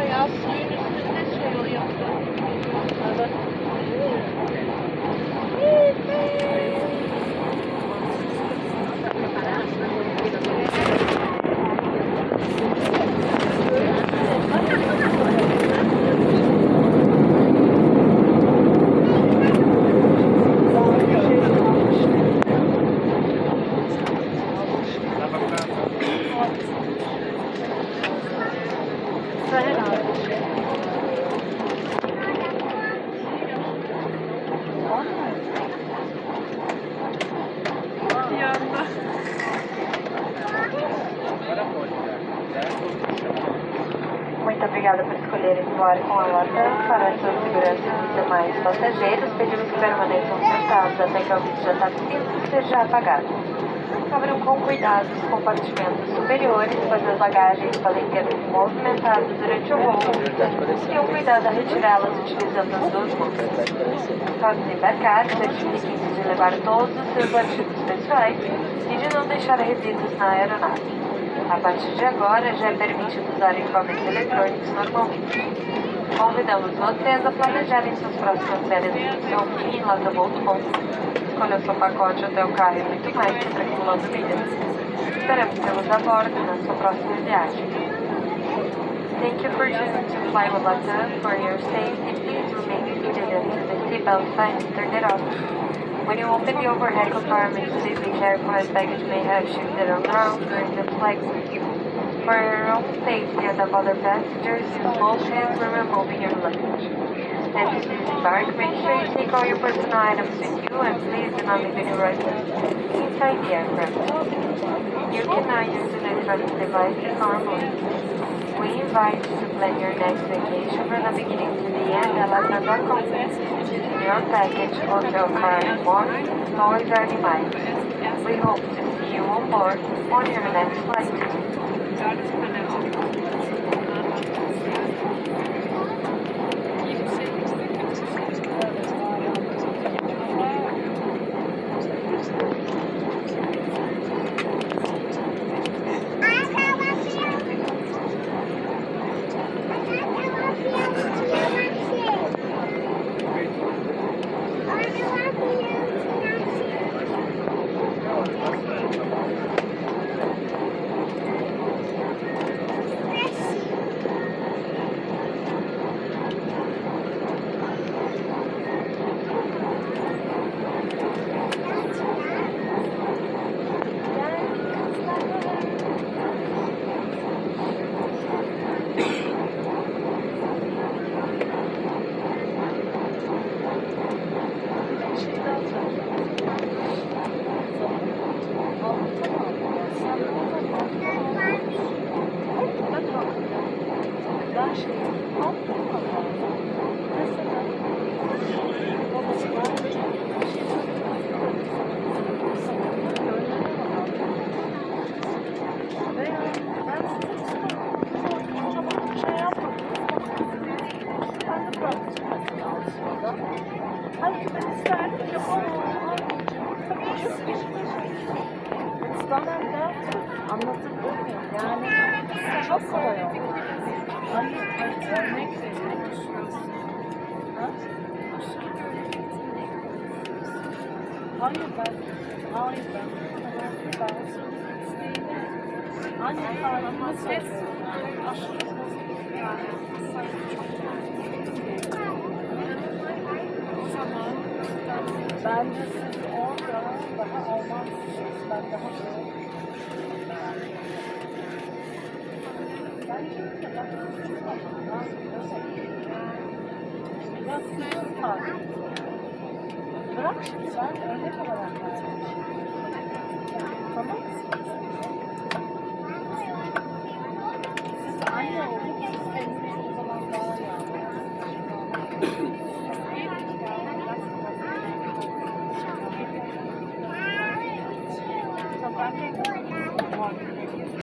Ya suyun üstünde şey oluyor. Evet. Muito obrigada por escolherem voar com a LATAM. Para a sua segurança e dos demais passageiros, pedimos que permaneçam sentados até que a luz de ataque seja apagada. Abram com cuidado os compartimentos superiores, pois as bagagens podem ter se movimentado durante o voo. Tenham cuidado a retirá-las utilizando as duas mãos. Após desembarcar, certifiquem-se de levar todos os seus artigos pessoais e de não deixar resíduos na aeronave. A partir de agora, já é permitido usar equipamentos eletrônicos normalmente. Convidamos vocês a planejarem suas próximas férias em LATAM. Escolha seu pacote, hotel, carro e muito mais, sempre acumulando milhas. Esperamos tê-los a bordo na sua próxima viagem. Thank you for choosing to fly with LATAM. For your safety, please remain seated until the seatbelt sign is turned off. When you open the overhead compartment, please be careful as baggage may have shifted around during the flight. For your own safety and of other passengers, use both hands when removing your luggage. As you disembark, make sure you take all your personal items with you and please do not leave any rifles inside the aircraft. You cannot use electronic devices normally. We invite you to plan your next vacation from the beginning to the end at LATAM.com. In your package, hotel, car, and more, toys are animais. We hope to see you on board on your next flight. Çok kolay oldu. Hayır ben anne karnımda ses aşırı yani tamam bence siz orada daha olmazsınız ben daha bence öyle biraz sıkıntı var. Bırak şimdi ben örnek olarak vermişim.